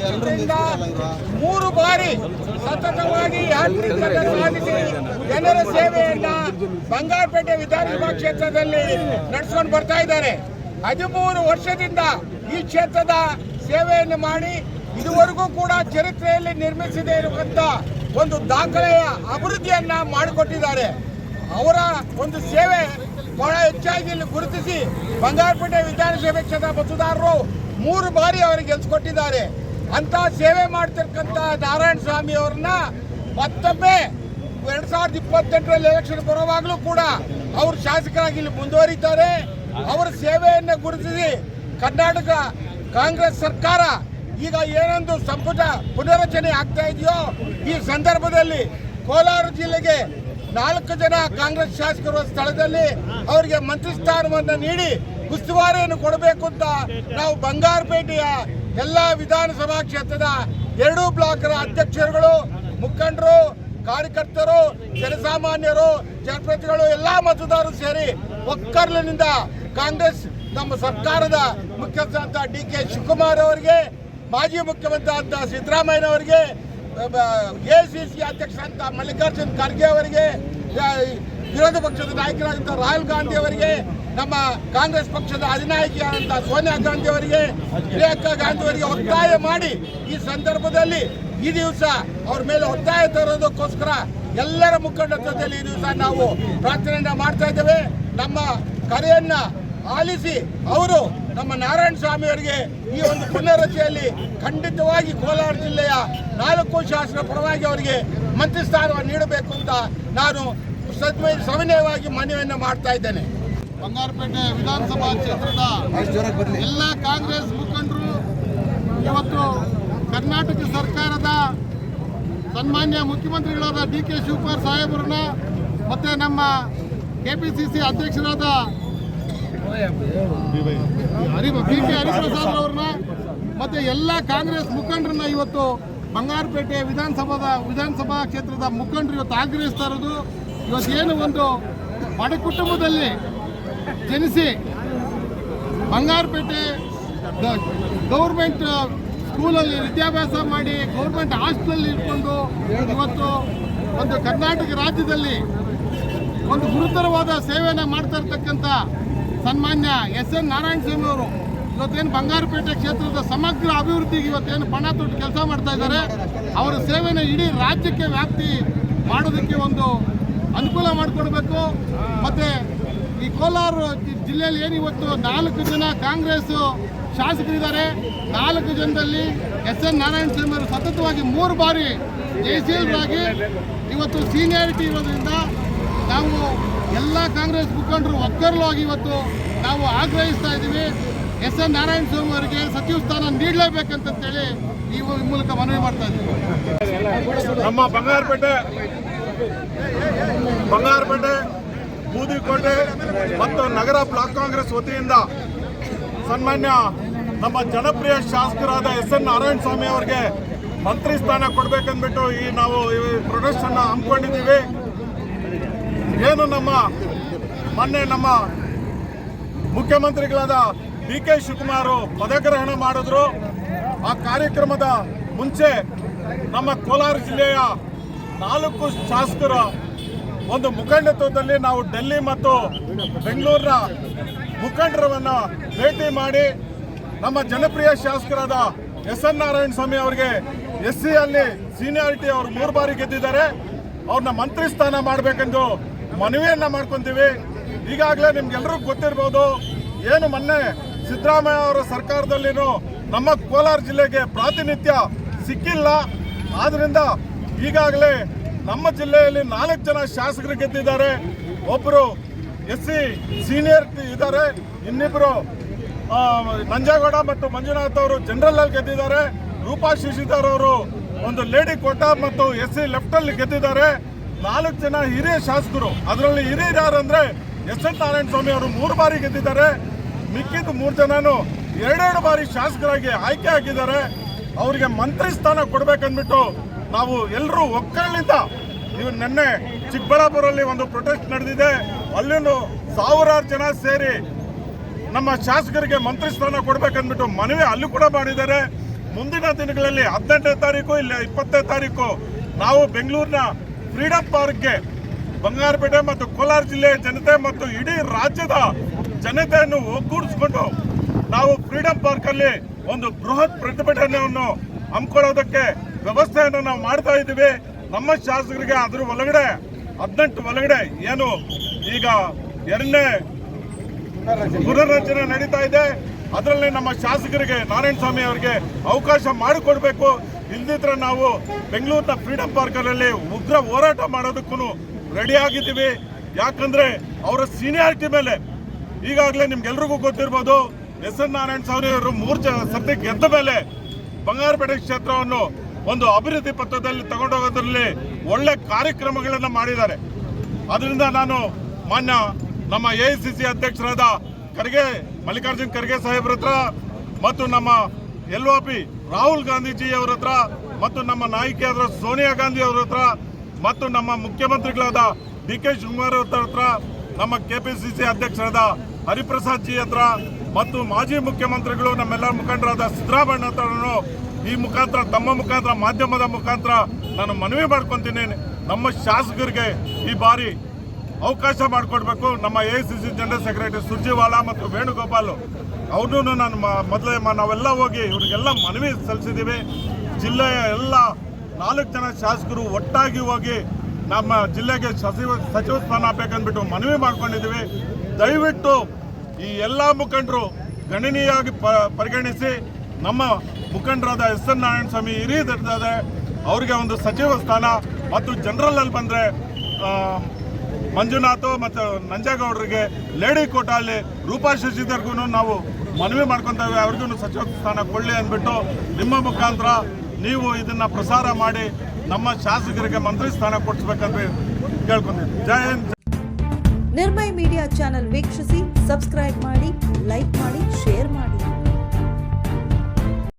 ವರ್ಷದಿಂದ 3 ಬಾರಿ ಸತತವಾಗಿ ಯಾಂತ್ರಿಕತೆ ಸಾಧಿಸಿ ಜನರ ಸೇವೆಯನ್ನ ಬಂಗಾರಪೇಟೆ ವಿಧಾನಸಭಾ ಕ್ಷೇತ್ರದಲ್ಲಿ ನಡೆಸಿಕೊಂಡು ಬರ್ತಾ ಇದ್ದಾರೆ. 13 ವರ್ಷದಿಂದ ಈ ಕ್ಷೇತ್ರದ ಸೇವೆಯನ್ನು ಮಾಡಿ ಇದುವರೆಗೂ ಕೂಡ ಚರಿತ್ರೆಯಲ್ಲಿ ನಿರ್ಮಿಸದೇ ಇರುವಂತ ಒಂದು ದಾಖಲೆಯ ಅಭಿವೃದ್ಧಿಯನ್ನ ಮಾಡಿಕೊಟ್ಟಿದ್ದಾರೆ. ಅವರ ಒಂದು ಸೇವೆ ಬಹಳ ಹೆಚ್ಚಾಗಿ ಇಲ್ಲಿ ಗುರುತಿಸಿ ಬಂಗಾರಪೇಟೆ ವಿಧಾನಸಭೆ ಕ್ಷೇತ್ರ ಮತದಾರರು 3 ಬಾರಿ ಅವರಿಗೆ ಗೆಲ್ಸ್ಕೊಟ್ಟಿದ್ದಾರೆ. ಅಂತ ಸೇವೆ ಮಾಡ್ತಿರ್ತಕ್ಕಂಥ ನಾರಾಯಣ ಸ್ವಾಮಿ ಅವ್ರನ್ನ ಮತ್ತೊಮ್ಮೆ 2028ರಲ್ಲಿ ಎಲೆಕ್ಷನ್ ಬರುವಾಗಲೂ ಕೂಡ ಅವರು ಶಾಸಕರಾಗಿ ಇಲ್ಲಿ ಮುಂದುವರಿತಾರೆ. ಅವರ ಸೇವೆಯನ್ನು ಗುರುತಿಸಿ ಕರ್ನಾಟಕ ಕಾಂಗ್ರೆಸ್ ಸರ್ಕಾರ ಈಗ ಏನೊಂದು ಸಂಪುಟ ಪುನರಚನೆ ಆಗ್ತಾ ಇದೆಯೋ ಈ ಸಂದರ್ಭದಲ್ಲಿ ಕೋಲಾರ ಜಿಲ್ಲೆಗೆ 4 ಜನ ಕಾಂಗ್ರೆಸ್ ಶಾಸಕರು ಸ್ಥಳದಲ್ಲಿ ಅವರಿಗೆ ಮಂತ್ರಿ ಸ್ಥಾನವನ್ನು ನೀಡಿ ಉಸ್ತುವಾರಿಯನ್ನು ಕೊಡಬೇಕು ಅಂತ ನಾವು ಬಂಗಾರಪೇಟೆಯ ಎಲ್ಲ ವಿಧಾನಸಭಾ ಕ್ಷೇತ್ರದ 2 ಬ್ಲಾಕ್ಗಳ ಅಧ್ಯಕ್ಷರುಗಳು, ಮುಖಂಡರು, ಕಾರ್ಯಕರ್ತರು, ಜನಸಾಮಾನ್ಯರು, ಜನಪ್ರತಿನಿಧಿಗಳು ಎಲ್ಲ ಮತದಾರರು ಸೇರಿ ಒಕ್ಕರ್ಲಿನಿಂದ ಕಾಂಗ್ರೆಸ್ ನಮ್ಮ ಸರ್ಕಾರದ ಮುಖ್ಯಸ್ಥ DK ಶಿವಕುಮಾರ್ ಅವರಿಗೆ, ಮಾಜಿ ಮುಖ್ಯಮಂತ್ರಿ ಅಂತ ಸಿದ್ದರಾಮಯ್ಯ ಅವರಿಗೆ, ACC ಅಧ್ಯಕ್ಷ ಅಂತ ಮಲ್ಲಿಕಾರ್ಜುನ್ ಖರ್ಗೆ ಅವರಿಗೆ, ವಿರೋಧ ಪಕ್ಷದ ನಾಯಕರಾದಂಥ ರಾಹುಲ್ ಗಾಂಧಿ ಅವರಿಗೆ, ನಮ್ಮ ಕಾಂಗ್ರೆಸ್ ಪಕ್ಷದ ಅಧಿನಾಯಕಿಯಾದಂಥ ಸೋನಿಯಾ ಗಾಂಧಿ ಅವರಿಗೆ, ಪ್ರಿಯಾಂಕಾ ಗಾಂಧಿ ಅವರಿಗೆ ಒತ್ತಾಯ ಮಾಡಿ ಈ ಸಂದರ್ಭದಲ್ಲಿ ಈ ದಿವಸ ಅವ್ರ ಮೇಲೆ ಒತ್ತಾಯ ತರೋದಕ್ಕೋಸ್ಕರ ಎಲ್ಲರ ಮುಖಂಡತ್ವದಲ್ಲಿ ಈ ದಿವಸ ನಾವು ಪ್ರಾರ್ಥನೆಯನ್ನ ಮಾಡ್ತಾ ಇದ್ದೇವೆ. ನಮ್ಮ ಕರೆಯನ್ನ ಆಲಿಸಿ ಅವರು ನಮ್ಮ ನಾರಾಯಣ ಸ್ವಾಮಿ ಅವರಿಗೆ ಈ ಒಂದು ಪುನರ್ರಚನೆಯಲ್ಲಿ ಖಂಡಿತವಾಗಿ ಕೋಲಾರ ಜಿಲ್ಲೆಯ 4 ಶಾಸಕರ ಪರವಾಗಿ ಅವರಿಗೆ ಮಂತ್ರಿ ಸ್ಥಾನವನ್ನು ನೀಡಬೇಕು ಅಂತ ನಾನು ಸವಿನಯವಾಗಿ ಮನವಿಯನ್ನು ಮಾಡ್ತಾ ಇದ್ದೇನೆ. ಬಂಗಾರಪೇಟೆ ವಿಧಾನಸಭಾ ಕ್ಷೇತ್ರದ ಎಲ್ಲ ಕಾಂಗ್ರೆಸ್ ಮುಖಂಡರು ಇವತ್ತು ಕರ್ನಾಟಕ ಸರ್ಕಾರದ ಸನ್ಮಾನ್ಯ ಮುಖ್ಯಮಂತ್ರಿಗಳಾದ DK ಶಿವಕುಮಾರ್ ಸಾಹೇಬರನ್ನ ಮತ್ತೆ ನಮ್ಮ KPCC ಅಧ್ಯಕ್ಷರಾದ BK ಹರಿಪ್ರಸಾದ್ ಅವ್ರನ್ನ ಮತ್ತೆ ಎಲ್ಲ ಕಾಂಗ್ರೆಸ್ ಮುಖಂಡರನ್ನ ಇವತ್ತು ಬಂಗಾರಪೇಟೆ ವಿಧಾನಸಭಾ ಕ್ಷೇತ್ರದ ಮುಖಂಡರು ಇವತ್ತು ಆಗ್ರಹಿಸ್ತಾ ಇರೋದು, ಇವತ್ತೇನು ಒಂದು ಬಡ ಕುಟುಂಬದಲ್ಲಿ ಜನಿಸಿ ಬಂಗಾರಪೇಟೆ ಗೌರ್ಮೆಂಟ್ ಸ್ಕೂಲಲ್ಲಿ ವಿದ್ಯಾಭ್ಯಾಸ ಮಾಡಿ ಗೌರ್ಮೆಂಟ್ ಹಾಸ್ಟೆಲಲ್ಲಿ ಇಟ್ಕೊಂಡು ಇವತ್ತು ಒಂದು ಕರ್ನಾಟಕ ರಾಜ್ಯದಲ್ಲಿ ಒಂದು ಗುರುತರವಾದ ಸೇವೆಯನ್ನು ಮಾಡ್ತಾ ಇರ್ತಕ್ಕಂಥ ಸನ್ಮಾನ್ಯ SN ನಾರಾಯಣ ಸ್ವಾಮಿ ಅವರು ಇವತ್ತೇನು ಬಂಗಾರಪೇಟೆ ಕ್ಷೇತ್ರದ ಸಮಗ್ರ ಅಭಿವೃದ್ಧಿಗೆ ಇವತ್ತೇನು ಪಣ ತೊಟ್ಟು ಕೆಲಸ ಮಾಡ್ತಾ ಇದ್ದಾರೆ. ಅವರ ಸೇವೆನ ಇಡೀ ರಾಜ್ಯಕ್ಕೆ ವ್ಯಾಪ್ತಿ ಮಾಡೋದಕ್ಕೆ ಒಂದು ಅನುಕೂಲ ಮಾಡಿಕೊಡ್ಬೇಕು. ಮತ್ತು ಈ ಕೋಲಾರ ಜಿಲ್ಲೆಯಲ್ಲಿ ಏನು ಇವತ್ತು 4 ಜನ ಕಾಂಗ್ರೆಸ್ ಶಾಸಕರಿದ್ದಾರೆ. 4 ಜನದಲ್ಲಿ SN ನಾರಾಯಣ ಸ್ವಾಮಿ ಅವರು ಸತತವಾಗಿ 3 ಬಾರಿ ಜಯಶೀಲರಾಗಿ ಇವತ್ತು ಸೀನಿಯಾರಿಟಿ ಇರೋದ್ರಿಂದ ನಾವು ಎಲ್ಲ ಕಾಂಗ್ರೆಸ್ ಮುಖಂಡರು ಒಕ್ಕರ್ಲಾಗಿ ಇವತ್ತು ನಾವು ಆಗ್ರಹಿಸ್ತಾ ಇದ್ದೀವಿ. SN ನಾರಾಯಣ ಸ್ವಾಮಿ ಅವರಿಗೆ ಸಚಿವ ಸ್ಥಾನ ನೀಡಲೇಬೇಕಂತೇಳಿ ಈ ಮೂಲಕ ಮನವಿ ಮಾಡ್ತಾ ಇದ್ದೀವಿ. ನಮ್ಮ ಬಂಗಾರಪೇಟೆ ಬೂದಿಕೋಟೆ ಮತ್ತು ನಗರ ಬ್ಲಾಕ್ ಕಾಂಗ್ರೆಸ್ ವತಿಯಿಂದ ಸನ್ಮಾನ್ಯ ನಮ್ಮ ಜನಪ್ರಿಯ ಶಾಸಕರಾದ SN ನಾರಾಯಣ ಸ್ವಾಮಿ ಅವರಿಗೆ ಮಂತ್ರಿ ಸ್ಥಾನ ಕೊಡಬೇಕಂದ್ಬಿಟ್ಟು ನಾವು ಈ ಪ್ರೊಟೆಸ್ಟ್ ಅನ್ನು ಹಮ್ಮಿಕೊಂಡಿದ್ದೀವಿ. ಏನು ಮೊನ್ನೆ ನಮ್ಮ ಮುಖ್ಯಮಂತ್ರಿಗಳಾದ DK ಶಿವಕುಮಾರ್ ಪದಗ್ರಹಣ ಮಾಡಿದ್ರು. ಆ ಕಾರ್ಯಕ್ರಮದ ಮುಂಚೆ ನಮ್ಮ ಕೋಲಾರ ಜಿಲ್ಲೆಯ 4 ಶಾಸಕರ ಒಂದು ಮುಖಂಡತ್ವದಲ್ಲಿ ನಾವು ಡೆಲ್ಲಿ ಮತ್ತು ಬೆಂಗಳೂರಿನ ಮುಖಂಡರನ್ನು ಭೇಟಿ ಮಾಡಿ ನಮ್ಮ ಜನಪ್ರಿಯ ಶಾಸಕರಾದ SN ನಾರಾಯಣ ಸ್ವಾಮಿ ಅವರಿಗೆ SC ಅಲ್ಲಿ ಸೀನಿಯಾರಿಟಿ ಅವರು 3 ಬಾರಿ ಗೆದ್ದಿದ್ದಾರೆ. ಅವ್ರನ್ನ ಮಂತ್ರಿ ಸ್ಥಾನ ಮಾಡಬೇಕೆಂದು ಮನವಿಯನ್ನ ಮಾಡ್ಕೊಂತೀವಿ. ಈಗಾಗಲೇ ನಿಮ್ಗೆಲ್ಲರಿಗೂ ಗೊತ್ತಿರ್ಬೋದು, ಏನು ಮೊನ್ನೆ ಸಿದ್ದರಾಮಯ್ಯ ಅವರ ಸರ್ಕಾರದಲ್ಲಿನೂ ನಮ್ಮ ಕೋಲಾರ ಜಿಲ್ಲೆಗೆ ಪ್ರಾತಿನಿಧ್ಯ ಸಿಕ್ಕಿಲ್ಲ. ಆದ್ರಿಂದ ಈಗಾಗಲೇ ನಮ್ಮ ಜಿಲ್ಲೆಯಲ್ಲಿ 4 ಜನ ಶಾಸಕರು ಗೆದ್ದಿದ್ದಾರೆ. ಒಬ್ಬರು SC ಸೀನಿಯರ್ ಇದ್ದಾರೆ, ಇನ್ನಿಬ್ಬರು ನಂಜೇಗೌಡ ಮತ್ತು ಮಂಜುನಾಥ್ ಅವರು ಜನರಲ್ ಅಲ್ಲಿ ಗೆದ್ದಿದ್ದಾರೆ. ರೂಪಾ ಶಶಿಧರ್ ಅವರು ಒಂದು ಲೇಡಿ ಕೋಟಾ ಮತ್ತು SC ಲೆಫ್ಟ್ ಅಲ್ಲಿ ಗೆದ್ದಿದ್ದಾರೆ. 4 ಜನ ಹಿರಿಯ ಶಾಸಕರು, ಅದರಲ್ಲಿ ಹಿರಿಯರು ಯಾರಂದ್ರೆ SN ನಾರಾಯಣ ಸ್ವಾಮಿ ಅವರು 3 ಬಾರಿ ಗೆದ್ದಿದ್ದಾರೆ. ಮಿಕ್ಕಿದ 3 ಜನನು 2 ಬಾರಿ ಶಾಸಕರಾಗಿ ಆಯ್ಕೆ ಆಗಿದ್ದಾರೆ. ಅವರಿಗೆ ಮಂತ್ರಿ ಸ್ಥಾನ ಕೊಡ್ಬೇಕಂದ್ಬಿಟ್ಟು ನಾವು ಎಲ್ಲರೂ ಒಕ್ಕಲಿಂದ ನಿನ್ನೆ ಚಿಕ್ಕಬಳ್ಳಾಪುರಲ್ಲಿ ಒಂದು ಪ್ರೊಟೆಸ್ಟ್ ನಡೆದಿದೆ. ಅಲ್ಲಿನೂ 1000 ಜನ ಸೇರಿ ನಮ್ಮ ಶಾಸಕರಿಗೆ ಮಂತ್ರಿ ಸ್ಥಾನ ಕೊಡ್ಬೇಕಂದ್ಬಿಟ್ಟು ಮನವಿ ಅಲ್ಲೂ ಕೂಡ ಮಾಡಿದ್ದಾರೆ. ಮುಂದಿನ ದಿನಗಳಲ್ಲಿ 18ನೇ ತಾರೀಕು ಇಲ್ಲ 20ನೇ ತಾರೀಕು ನಾವು ಬೆಂಗಳೂರಿನ ಫ್ರೀಡಂ ಪಾರ್ಕ್ಗೆ ಬಂಗಾರಪೇಟೆ ಮತ್ತು ಕೋಲಾರ ಜಿಲ್ಲೆಯ ಜನತೆ ಮತ್ತು ಇಡೀ ರಾಜ್ಯದ ಜನತೆಯನ್ನು ಒಗ್ಗೂಡಿಸಿಕೊಂಡು ನಾವು ಫ್ರೀಡಂ ಪಾರ್ಕ್ ಅಲ್ಲಿ ಒಂದು ಬೃಹತ್ ಪ್ರತಿಭಟನೆಯನ್ನು ಹಮ್ಮಿಕೊಳ್ಳೋದಕ್ಕೆ ವ್ಯವಸ್ಥೆಯನ್ನು ನಾವು ಮಾಡ್ತಾ ಇದ್ದೀವಿ. ನಮ್ಮ ಶಾಸಕರಿಗೆ ಅದ್ರ ಒಳಗಡೆ 18 ಒಳಗಡೆ ಏನು ಈಗ 2ನೇ ಪುನರ್ರಚನೆ ನಡೀತಾ ಇದೆ, ಅದರಲ್ಲಿ ನಮ್ಮ ಶಾಸಕರಿಗೆ ನಾರಾಯಣ ಸ್ವಾಮಿ ಅವರಿಗೆ ಅವಕಾಶ ಮಾಡಿಕೊಡ್ಬೇಕು. ಇಲ್ದಿದ್ರೆ ನಾವು ಬೆಂಗಳೂರಿನ ಫ್ರೀಡಂ ಪಾರ್ಕಲ್ಲಿ ಉಗ್ರ ಹೋರಾಟ ಮಾಡೋದಕ್ಕೂ ರೆಡಿ ಆಗಿದ್ದೀವಿ. ಯಾಕಂದ್ರೆ ಅವರ ಸೀನಿಯಾರಿಟಿ ಮೇಲೆ ಈಗಾಗಲೇ ನಿಮ್ಗೆಲ್ರಿಗೂ ಗೊತ್ತಿರ್ಬೋದು, ಎಸ್.ಎನ್. ನಾರಾಯಣ ಸ್ವಾಮಿ ಅವರು 3 ಸರ್ತಿ ಗೆದ್ದ ಮೇಲೆ ಬಂಗಾರಪೇಟೆ ಕ್ಷೇತ್ರವನ್ನು ಒಂದು ಅಭಿವೃದ್ಧಿ ಪಥದಲ್ಲಿ ತಗೊಂಡೋಗೋದ್ರಲ್ಲಿ ಒಳ್ಳೆ ಕಾರ್ಯಕ್ರಮಗಳನ್ನು ಮಾಡಿದ್ದಾರೆ. ಅದರಿಂದ ನಾನು ಮಾನ್ಯ ನಮ್ಮ AICC ಅಧ್ಯಕ್ಷರಾದ ಮಲ್ಲಿಕಾರ್ಜುನ್ ಖರ್ಗೆ ಸಾಹೇಬ್ರ ಹತ್ರ ಮತ್ತು ನಮ್ಮ LOP ರಾಹುಲ್ ಗಾಂಧೀಜಿ ಅವರ ಹತ್ರ ಮತ್ತು ನಮ್ಮ ನಾಯಕಿಯಾದ ಸೋನಿಯಾ ಗಾಂಧಿ ಅವರ ಹತ್ರ ಮತ್ತು ನಮ್ಮ ಮುಖ್ಯಮಂತ್ರಿಗಳಾದ DK ಶಿವಕುಮಾರ್ ಅವರ ಹತ್ರ, ನಮ್ಮ KPCC ಅಧ್ಯಕ್ಷರಾದ ಹರಿಪ್ರಸಾದ್ ಜಿ ಹತ್ರ ಮತ್ತು ಮಾಜಿ ಮುಖ್ಯಮಂತ್ರಿಗಳು ನಮ್ಮೆಲ್ಲರ ಮುಖಂಡರಾದ ಸಿದ್ದರಾಮಯ್ಯ ಹತ್ರನೂ ಈ ಮುಖಾಂತರ ತಮ್ಮ ಮುಖಾಂತರ ಮಾಧ್ಯಮದ ಮುಖಾಂತರ ನಾನು ಮನವಿ ಮಾಡ್ಕೊತೀನಿ. ನಮ್ಮ ಶಾಸಕರಿಗೆ ಈ ಬಾರಿ ಅವಕಾಶ ಮಾಡಿಕೊಡ್ಬೇಕು. ನಮ್ಮ AICC ಜನರಲ್ ಸೆಕ್ರೆಟರಿ ಸುರ್ಜಿವಾಲಾ ಮತ್ತು ವೇಣುಗೋಪಾಲ್ ಅವ್ರನ್ನೂ ನಾನು ನಾವೆಲ್ಲ ಹೋಗಿ ಇವರಿಗೆಲ್ಲ ಮನವಿ ಸಲ್ಲಿಸಿದ್ದೀವಿ. ಜಿಲ್ಲೆಯ ಎಲ್ಲ 4 ಜನ ಶಾಸಕರು ಒಟ್ಟಾಗಿ ಹೋಗಿ ನಮ್ಮ ಜಿಲ್ಲೆಗೆ ಸಚಿವ ಸ್ಥಾನ ಬೇಕಂದ್ಬಿಟ್ಟು ಮನವಿ ಮಾಡ್ಕೊಂಡಿದ್ದೀವಿ. ದಯವಿಟ್ಟು ಈ ಎಲ್ಲ ಮುಖಂಡರು ಗಣನೀಯವಾಗಿ ಪರಿಗಣಿಸಿ ನಮ್ಮ ಮುಖಂಡರಾದ ಎಸ್.ಎನ್. ನಾರಾಯಣ ಸ್ವಾಮಿ ಹಿರಿಯರಿದ್ದಾರೆ, ಅವರಿಗೆ ಒಂದು ಸಚಿವ ಸ್ಥಾನ ಮತ್ತು ಜನರಲ್ ಅಲ್ಲಿ ಬಂದರೆ ಮಂಜುನಾಥ್ ಮತ್ತು ನಂಜೇಗೌಡರಿಗೆ ಲೇಡಿ ಕೋಟಾಲಿ ರೂಪಾ ಶಶಿಧರ್ಗೂ ನಾವು ಮನವಿ ಮಾಡ್ಕೊತೇವೆ, ಅವ್ರಿಗೂ ಸಚಿವ ಸ್ಥಾನ ಕೊಡಲಿ ಅಂದ್ಬಿಟ್ಟು ನಿಮ್ಮ ಮುಖಾಂತರ ನೀವು ಇದನ್ನ ಪ್ರಸಾರ ಮಾಡಿ ನಮ್ಮ ಶಾಸಕರಿಗೆ ಮಂತ್ರಿ ಸ್ಥಾನ ಕೊಡಿಸ್ಬೇಕಂತ ಕೇಳ್ಕೊಂತೀವಿ. ಜೈ ಹಿಂದ್. ನಿರ್ಮಯ ಮೀಡಿಯಾ ಚಾನೆಲ್ ವೀಕ್ಷಿಸಿ, ಸಬ್ಸ್ಕ್ರೈಬ್ ಮಾಡಿ, ಲೈಕ್ ಮಾಡಿ, ಶೇರ್ ಮಾಡಿ.